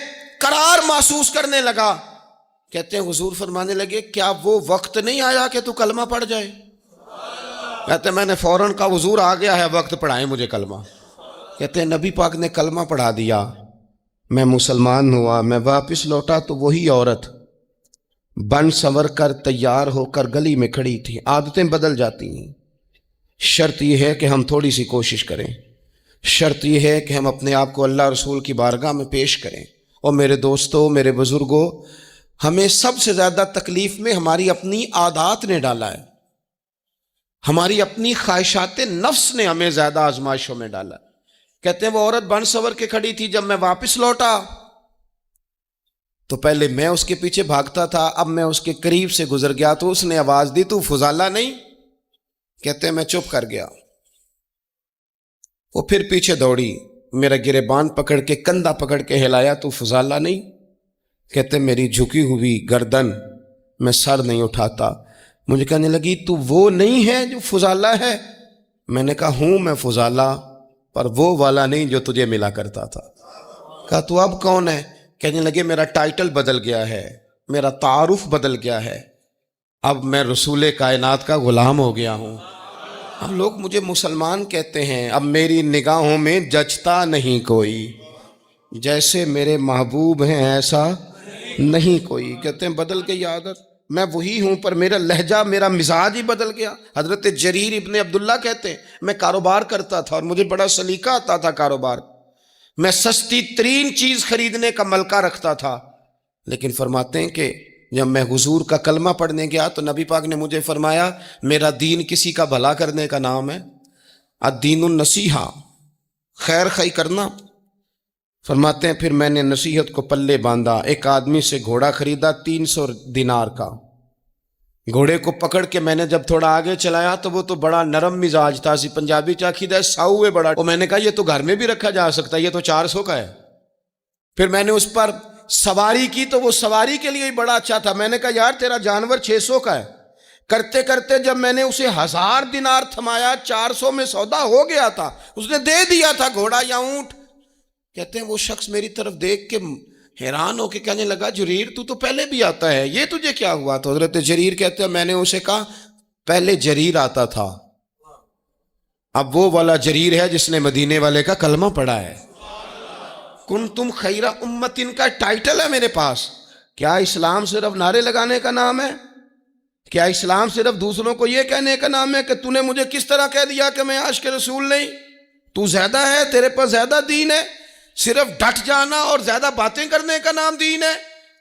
قرار محسوس کرنے لگا. کہتے ہیں حضور فرمانے لگے کیا وہ وقت نہیں آیا کہ تو کلمہ پڑھ جائے؟ کہتے ہیں میں نے فوراً کہا حضور آ گیا ہے وقت، پڑھائیں مجھے کلمہ. کہتے ہیں نبی پاک نے کلمہ پڑھا دیا، میں مسلمان ہوا. میں واپس لوٹا تو وہی عورت بن سنور کر تیار ہو کر گلی میں کھڑی تھی. عادتیں بدل جاتی ہیں. شرط یہ ہے کہ ہم تھوڑی سی کوشش کریں، شرط یہ ہے کہ ہم اپنے آپ کو اللہ رسول کی بارگاہ میں پیش کریں. اور میرے دوستوں، میرے بزرگوں، ہمیں سب سے زیادہ تکلیف میں ہماری اپنی عادات نے ڈالا ہے، ہماری اپنی خواہشات نفس نے ہمیں زیادہ آزمائشوں میں ڈالا. کہتے ہیں وہ عورت بن سنور کے کھڑی تھی. جب میں واپس لوٹا تو پہلے میں اس کے پیچھے بھاگتا تھا، اب میں اس کے قریب سے گزر گیا تو اس نے آواز دی، تو فضالہ نہیں؟ کہتے ہیں میں چپ کر گیا۔ وہ پھر پیچھے دوڑی، میرا گریبان پکڑ کے کندھا پکڑ کے ہلایا، تو فضالہ نہیں؟ کہتے میری جھکی ہوئی گردن، میں سر نہیں اٹھاتا۔ مجھے کہنے لگی تو وہ نہیں ہے جو فضالہ ہے؟ میں نے کہا ہوں میں فضالہ، پر وہ والا نہیں جو تجھے ملا کرتا تھا۔ کہا تو اب کون ہے؟ کہنے لگے میرا ٹائٹل بدل گیا ہے، میرا تعارف بدل گیا ہے، اب میں رسول کائنات کا غلام ہو گیا ہوں۔ اب لوگ مجھے مسلمان کہتے ہیں، اب میری نگاہوں میں جچتا نہیں کوئی، جیسے میرے محبوب ہیں ایسا نہیں کوئی۔ کہتے ہیں بدل گئی عادت، میں وہی ہوں پر میرا لہجہ، میرا مزاج ہی بدل گیا۔ حضرت جریر ابن عبداللہ کہتے ہیں میں کاروبار کرتا تھا اور مجھے بڑا سلیقہ آتا تھا کاروبار، میں سستی ترین چیز خریدنے کا ملکہ رکھتا تھا، لیکن فرماتے ہیں کہ جب میں حضور کا کلمہ پڑھنے گیا تو نبی پاک نے مجھے فرمایا میرا دین کسی کا بھلا کرنے کا نام ہے، الدین النصیحہ، خیر خی کرنا۔ فرماتے ہیں پھر میں نے نصیحت کو پلے باندھا، ایک آدمی سے گھوڑا خریدا 300 دینار کا، گھوڑے کو پکڑ کے میں نے جب تھوڑا آگے چلایا تو وہ تو بڑا نرم مزاج تھا، سی پنجابی چاکیدہ ساؤ ہے بڑا، اور میں نے کہا یہ تو گھر میں بھی رکھا جا سکتا ہے، یہ تو 400 کا ہے۔ پھر میں نے اس پر سواری کی تو وہ سواری کے لیے ہی بڑا اچھا تھا، میں نے کہا یار تیرا جانور 600 کا ہے۔ کرتے کرتے جب میں نے اسے 1000 دینار تھمایا، 400 میں سودا ہو گیا تھا، اس نے دے دیا تھا گھوڑا یا اونٹ۔ کہتے ہیں وہ شخص میری طرف دیکھ کے حیران ہو کے کہنے لگا جریر تو پہلے بھی آتا ہے، یہ تجھے کیا ہوا؟ تو حضرت جریر کہتے ہیں میں نے اسے کہا پہلے جریر آتا تھا، اب وہ والا جریر ہے جس نے مدینے والے کا کلمہ پڑھا ہے۔ کنتم خیر امت کا ٹائٹل ہے میرے پاس۔ کیا اسلام صرف نعرے لگانے کا نام ہے؟ کیا اسلام صرف دوسروں کو یہ کہنے کا نام ہے کہ تو نے مجھے کس طرح کہہ دیا کہ میں عاشق رسول نہیں؟ تو زیادہ ہے، تیرے پاس زیادہ دین ہے، صرف ڈٹ جانا اور زیادہ باتیں کرنے کا نام دین ہے؟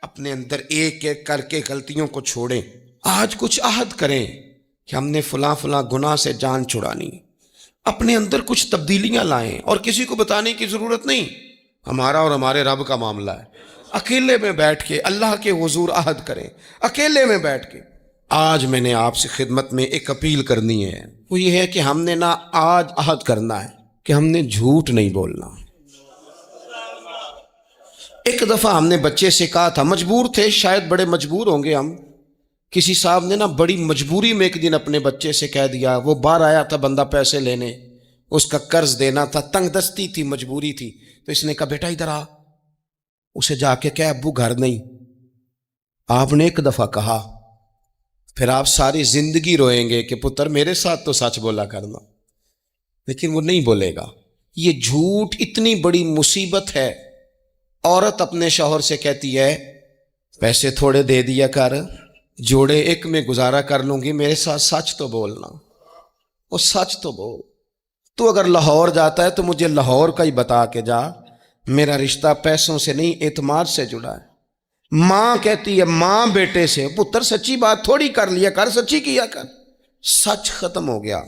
اپنے اندر ایک ایک کر کے غلطیوں کو چھوڑیں، آج کچھ عہد کریں کہ ہم نے فلاں فلاں گناہ سے جان چھڑانی، اپنے اندر کچھ تبدیلیاں لائیں، اور کسی کو بتانے کی ضرورت نہیں، ہمارا اور ہمارے رب کا معاملہ ہے۔ اکیلے میں بیٹھ کے اللہ کے حضور عہد کریں، اکیلے میں بیٹھ کے۔ آج میں نے آپ سے خدمت میں ایک اپیل کرنی ہے، وہ یہ ہے کہ ہم نے نہ آج عہد کرنا ہے کہ ہم نے جھوٹ نہیں بولنا۔ ایک دفعہ ہم نے بچے سے کہا تھا، مجبور تھے، شاید بڑے مجبور ہوں گے ہم، کسی صاحب نے نا بڑی مجبوری میں ایک دن اپنے بچے سے کہہ دیا، وہ باہر آیا تھا بندہ پیسے لینے، اس کا قرض دینا تھا، تنگ دستی تھی، مجبوری تھی، تو اس نے کہا بیٹا ادھر آ، اسے جا کے کہا ابو گھر نہیں۔ آپ نے ایک دفعہ کہا، پھر آپ ساری زندگی روئیں گے کہ پتر میرے ساتھ تو سچ بولا کرنا، لیکن وہ نہیں بولے گا۔ یہ جھوٹ اتنی بڑی مصیبت ہے۔ عورت اپنے شوہر سے کہتی ہے پیسے تھوڑے دے دیا کر، جوڑے ایک میں گزارا کر لوں گی، میرے ساتھ سچ تو بولنا، وہ سچ تو بول۔ تو اگر لاہور جاتا ہے تو مجھے لاہور کا ہی بتا کے جا، میرا رشتہ پیسوں سے نہیں اعتماد سے جڑا ہے۔ ماں کہتی ہے ماں بیٹے سے، پتر سچی بات تھوڑی کر لیا کر، سچی کیا کر۔ سچ ختم ہو گیا۔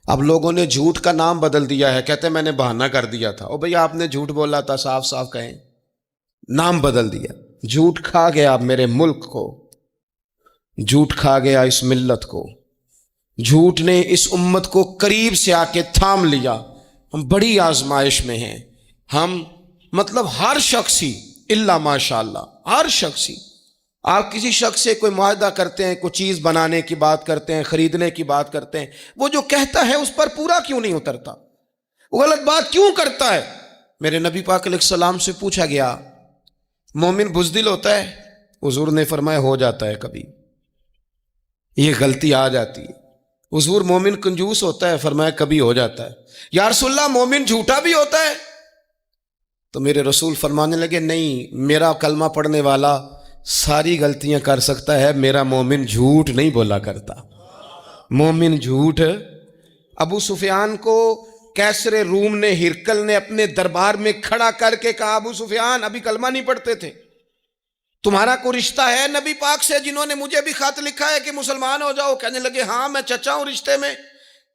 اب لوگوں نے جھوٹ کا نام بدل دیا ہے، کہتے ہیں میں نے بہانہ کر دیا تھا۔ او بھئی آپ نے جھوٹ بولا تھا، صاف صاف کہیں، نام بدل دیا۔ جھوٹ کھا گیا میرے ملک کو، جھوٹ کھا گیا اس ملت کو، جھوٹ نے اس امت کو قریب سے آ کے تھام لیا۔ ہم بڑی آزمائش میں ہیں، ہم مطلب ہر شخص ہی الا ماشاءاللہ، ہر شخص ہی، آپ کسی شخص سے کوئی معاہدہ کرتے ہیں، کوئی چیز بنانے کی بات کرتے ہیں، خریدنے کی بات کرتے ہیں، وہ جو کہتا ہے اس پر پورا کیوں نہیں اترتا؟ وہ غلط بات کیوں کرتا ہے؟ میرے نبی پاک علیہ السلام سے پوچھا گیا مومن بزدل ہوتا ہے؟ حضور نے فرمایا ہو جاتا ہے، کبھی یہ غلطی آ جاتی ہے۔ حضور مومن کنجوس ہوتا ہے؟ فرمایا کبھی ہو جاتا ہے۔ یا رسول اللہ مومن جھوٹا بھی ہوتا ہے؟ تو میرے رسول فرمانے لگے نہیں، میرا کلمہ پڑھنے والا ساری غلطیاں کر سکتا ہے، میرا مومن جھوٹ نہیں بولا کرتا۔ مومن جھوٹ۔ ابو سفیان کو کیسر روم نے، ہرکل نے اپنے دربار میں کھڑا کر کے کہا ابو سفیان ابھی کلمہ نہیں پڑھتے تھے، تمہارا کوئی رشتہ ہے نبی پاک سے جنہوں نے مجھے بھی خط لکھا ہے کہ مسلمان ہو جاؤ؟ کہنے لگے ہاں میں چچا ہوں رشتے میں۔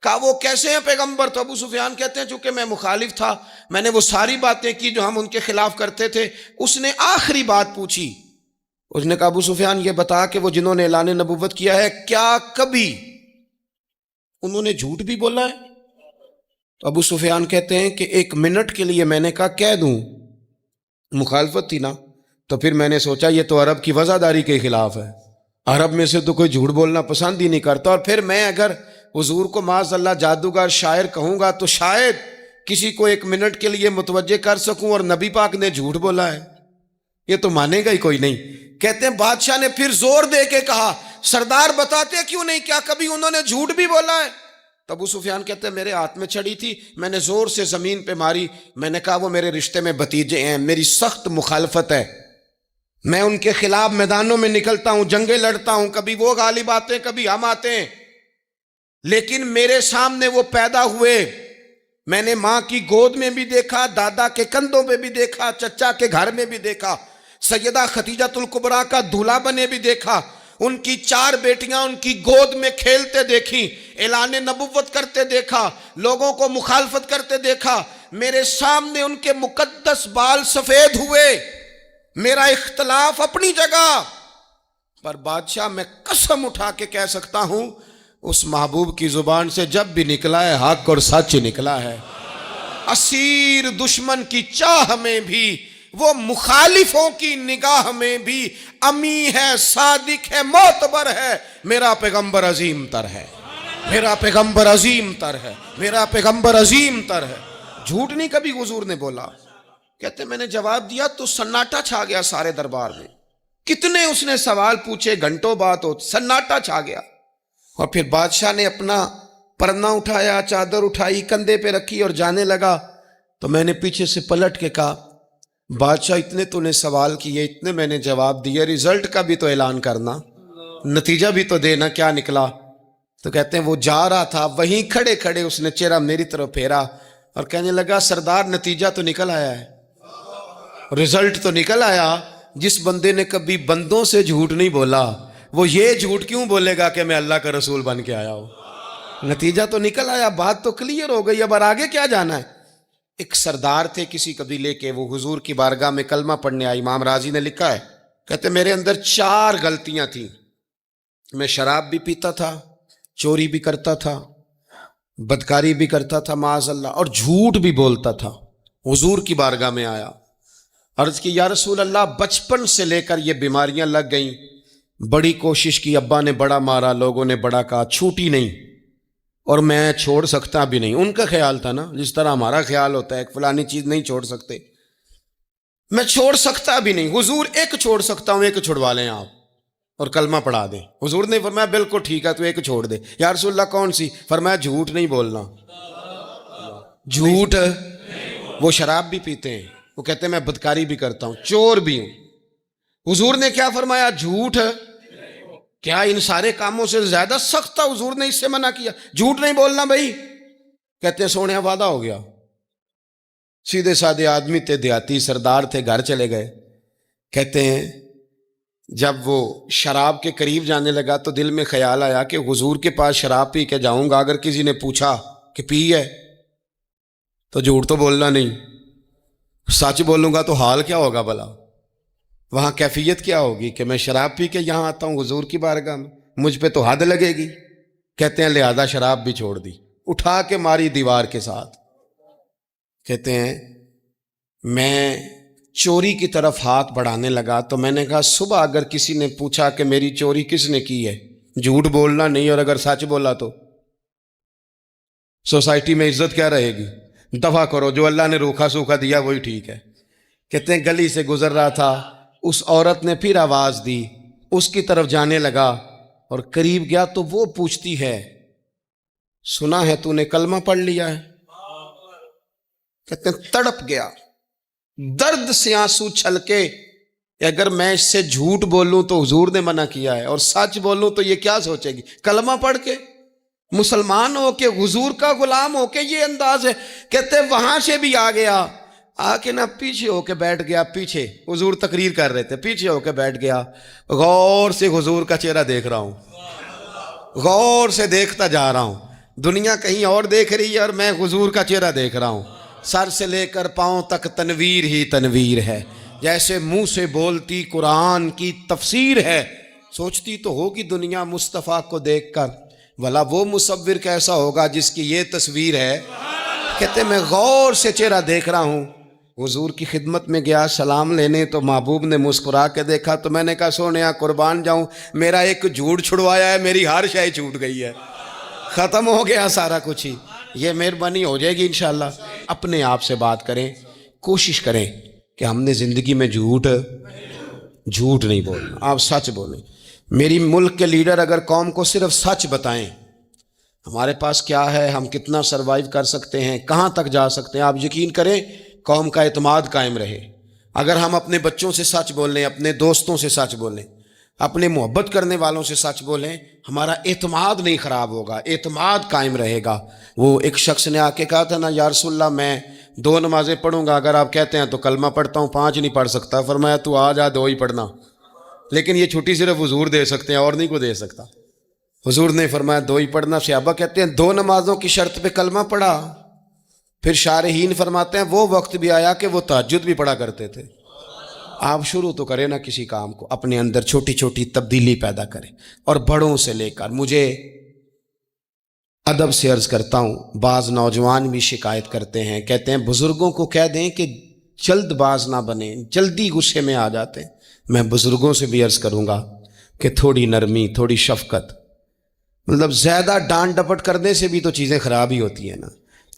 کہا وہ کیسے ہیں پیغمبر؟ تو ابو سفیان کہتے ہیں چونکہ میں مخالف تھا، میں نے وہ ساری باتیں کی جو ہم ان کے خلاف کرتے تھے، اس نے آخری بات پوچھی، اس نے کہا ابو سفیان یہ بتا کہ وہ جنہوں نے اعلان نبوت کیا ہے کیا کبھی انہوں نے جھوٹ بھی بولا ہے؟ تو ابو سفیان کہتے ہیں کہ 1 منٹ کے لیے میں نے کہا کہہ دوں، مخالفت تھی نا، تو پھر میں نے سوچا یہ تو عرب کی وفاداری کے خلاف ہے، عرب میں سے تو کوئی جھوٹ بولنا پسند ہی نہیں کرتا، اور پھر میں اگر حضور کو معاذ اللہ جادوگر شاعر کہوں گا تو شاید کسی کو 1 منٹ کے لیے متوجہ کر سکوں، اور نبی پاک نے جھوٹ بولا ہے، یہ تو مانے گا ہی کوئی نہیں۔ کہتے ہیں بادشاہ نے پھر زور دے کے کہا سردار بتاتے کیوں نہیں، کیا کبھی انہوں نے جھوٹ بھی بولا ہے؟ تو ابو سفیان کہتے ہیں میرے ہاتھ میں چھڑی تھی، میں نے زور سے زمین پہ ماری، میں نے کہا وہ میرے رشتے میں بھتیجے ہیں، میری سخت مخالفت ہے، میں ان کے خلاف میدانوں میں نکلتا ہوں، جنگیں لڑتا ہوں، کبھی وہ غالب آتے ہیں کبھی ہم آتے ہیں، لیکن میرے سامنے وہ پیدا ہوئے، میں نے ماں کی گود میں بھی دیکھا، دادا کے کندھوں پہ بھی دیکھا، چچا کے گھر میں بھی دیکھا، سیدہ خدیجۃ الکبریٰ کا دولہا بنے بھی دیکھا، ان کی 4 بیٹیاں ان کی گود میں کھیلتے دیکھی، اعلان نبوت کرتے دیکھا، لوگوں کو مخالفت کرتے دیکھا، میرے سامنے ان کے مقدس بال سفید ہوئے، میرا اختلاف اپنی جگہ، پر بادشاہ میں قسم اٹھا کے کہہ سکتا ہوں اس محبوب کی زبان سے جب بھی نکلا ہے حق اور سچ نکلا ہے، اسیر دشمن کی چاہ میں بھی، وہ مخالفوں کی نگاہ میں بھی امی ہے، صادق ہے، معتبر ہے، میرا پیغمبر عظیم تر ہے، میرا پیغمبر عظیم تر ہے، میرا پیغمبر عظیم تر ہے، جھوٹ نہیں کبھی حضور نے بولا۔ کہتے میں نے جواب دیا تو سناٹا چھا گیا سارے دربار میں، کتنے اس نے سوال پوچھے، گھنٹوں بات ہو، سناٹا چھا گیا، اور پھر بادشاہ نے اپنا پرنا اٹھایا، چادر اٹھائی، کندھے پہ رکھی اور جانے لگا، تو میں نے پیچھے سے پلٹ کے کہا بادشاہ اتنے تو نے سوال کیے، اتنے میں نے جواب دیے، رزلٹ کا بھی تو اعلان کرنا، نتیجہ بھی تو دینا، کیا نکلا؟ تو کہتے ہیں وہ جا رہا تھا، وہیں کھڑے کھڑے اس نے چہرہ میری طرف پھیرا اور کہنے لگا سردار نتیجہ تو نکل آیا ہے، رزلٹ تو نکل آیا، جس بندے نے کبھی بندوں سے جھوٹ نہیں بولا وہ یہ جھوٹ کیوں بولے گا کہ میں اللہ کا رسول بن کے آیا ہوں؟ نتیجہ تو نکل آیا، بات تو کلیئر ہو گئی، اب آگے کیا جانا ہے؟ ایک سردار تھے کسی قبیلے کے، وہ حضور کی بارگاہ میں کلمہ پڑھنے آئے، امام راضی نے لکھا ہے، کہتے میرے اندر 4 غلطیاں تھیں، میں شراب بھی پیتا تھا، چوری بھی کرتا تھا، بدکاری بھی کرتا تھا معاذ اللہ، اور جھوٹ بھی بولتا تھا۔ حضور کی بارگاہ میں آیا، عرض کی یا رسول اللہ بچپن سے لے کر یہ بیماریاں لگ گئیں، بڑی کوشش کی، ابا نے بڑا مارا، لوگوں نے بڑا کہا، چھوٹی نہیں، اور میں چھوڑ سکتا بھی نہیں۔ ان کا خیال تھا نا جس طرح ہمارا خیال ہوتا ہے فلانی چیز نہیں چھوڑ سکتے، میں چھوڑ سکتا بھی نہیں۔ حضور ایک چھوڑ سکتا ہوں، ایک چھڑوا لیں آپ اور کلمہ پڑھا دیں۔ حضور نے فرمایا بالکل ٹھیک ہے، تو ایک چھوڑ دے۔ یا رسول اللہ کون سی؟ فرمایا جھوٹ نہیں بولنا۔ جھوٹ، وہ شراب بھی پیتے ہیں، وہ کہتے ہیں میں بدکاری بھی کرتا ہوں، چور بھی ہوں۔ حضور نے کیا فرمایا؟ جھوٹ۔ کیا ان سارے کاموں سے زیادہ سخت تھا حضور نے اس سے منع کیا؟ جھوٹ نہیں بولنا بھائی۔ کہتے ہیں سونے وعدہ ہو گیا۔ سیدھے سادے آدمی تھے، دیہاتی سردار تھے، گھر چلے گئے۔ کہتے ہیں جب وہ شراب کے قریب جانے لگا تو دل میں خیال آیا کہ حضور کے پاس شراب پی کے جاؤں گا، اگر کسی نے پوچھا کہ پی ہے تو جھوٹ تو بولنا نہیں، سچ بولوں گا تو حال کیا ہوگا بھلا؟ وہاں کیفیت کیا ہوگی کہ میں شراب پی کے یہاں آتا ہوں حضور کی بارگاہ میں، مجھ پہ تو حد لگے گی۔ کہتے ہیں لہذا شراب بھی چھوڑ دی، اٹھا کے ماری دیوار کے ساتھ۔ کہتے ہیں میں چوری کی طرف ہاتھ بڑھانے لگا تو میں نے کہا صبح اگر کسی نے پوچھا کہ میری چوری کس نے کی ہے، جھوٹ بولنا نہیں، اور اگر سچ بولا تو سوسائٹی میں عزت کیا رہے گی؟ دفع کرو، جو اللہ نے روکھا سوکھا دیا وہی ٹھیک ہے۔ کہتے ہیں گلی سے گزر رہا تھا، اس عورت نے پھر آواز دی، اس کی طرف جانے لگا اور قریب گیا تو وہ پوچھتی ہے سنا ہے تو نے کلمہ پڑھ لیا ہے؟ کہتے ہیں تڑپ گیا، درد سے آنسو چھلکے، اگر میں اس سے جھوٹ بولوں تو حضور نے منع کیا ہے، اور سچ بولوں تو یہ کیا سوچے گی؟ کلمہ پڑھ کے مسلمان ہو کے حضور کا غلام ہو کے یہ انداز ہے۔ کہتے ہیں وہاں سے بھی آ گیا، آ کے نا پیچھے ہو کے بیٹھ گیا، پیچھے حضور تقریر کر رہے تھے، پیچھے ہو کے بیٹھ گیا، غور سے حضور کا چہرہ دیکھ رہا ہوں، غور سے دیکھتا جا رہا ہوں۔ دنیا کہیں اور دیکھ رہی ہے اور میں حضور کا چہرہ دیکھ رہا ہوں. سر سے لے کر پاؤں تک تنویر ہی تنویر ہے. جیسے منہ سے بولتی قرآن کی تفسیر ہے. سوچتی تو ہوگی دنیا مصطفیٰ کو دیکھ کر بھلا وہ مصور کیسا ہوگا جس کی یہ تصویر ہے. کہتے میں غور سے چہرہ دیکھ رہا ہوں. حضور کی خدمت میں گیا سلام لینے تو محبوب نے مسکرا کے دیکھا تو میں نے کہا سونیا قربان جاؤں، میرا ایک جھوٹ چھڑوایا ہے، میری ہر شے چھوٹ گئی ہے، ختم ہو گیا سارا کچھ ہی. یہ مہربانی ہو جائے گی انشاءاللہ. اپنے آپ سے بات کریں، کوشش کریں کہ ہم نے زندگی میں جھوٹ نہیں بولنا. آپ سچ بولیں. میری ملک کے لیڈر اگر قوم کو صرف سچ بتائیں ہمارے پاس کیا ہے، ہم کتنا سروائیو کر سکتے ہیں، کہاں تک جا سکتے ہیں، آپ یقین کریں قوم کا اعتماد قائم رہے. اگر ہم اپنے بچوں سے سچ بولیں، اپنے دوستوں سے سچ بولیں، اپنے محبت کرنے والوں سے سچ بولیں، ہمارا اعتماد نہیں خراب ہوگا، اعتماد قائم رہے گا. وہ ایک شخص نے آ کے کہا تھا نا یا رسول اللہ میں 2 نمازیں پڑھوں گا، اگر آپ کہتے ہیں تو کلمہ پڑھتا ہوں، 5 نہیں پڑھ سکتا. فرمایا تو آ جا 2 ہی پڑھنا، لیکن یہ چھٹی صرف حضور دے سکتے ہیں اور نہیں کو دے سکتا. حضور نے فرمایا 2 ہی پڑھنا. صحابہ کہتے ہیں 2 نمازوں کی شرط پہ کلمہ پڑھا. پھر شارحین فرماتے ہیں وہ وقت بھی آیا کہ وہ تہجد بھی پڑھا کرتے تھے. آپ شروع تو کریں نا کسی کام کو، اپنے اندر چھوٹی چھوٹی تبدیلی پیدا کریں. اور بڑوں سے لے کر، مجھے ادب سے عرض کرتا ہوں، بعض نوجوان بھی شکایت کرتے ہیں، کہتے ہیں بزرگوں کو کہہ دیں کہ جلد باز نہ بنیں، جلدی غصے میں آ جاتے ہیں. میں بزرگوں سے بھی عرض کروں گا کہ تھوڑی نرمی، تھوڑی شفقت، مطلب زیادہ ڈانٹ ڈپٹ کرنے سے بھی تو چیزیں خراب ہی ہوتی ہیں نا.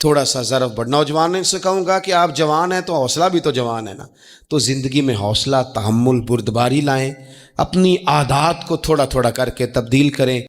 تھوڑا سا ضرب بڑھ. نوجوانوں سے کہوں گا کہ آپ جوان ہیں تو حوصلہ بھی تو جوان ہے نا، تو زندگی میں حوصلہ، تحمل، بردباری لائیں. اپنی عادات کو تھوڑا تھوڑا کر کے تبدیل کریں.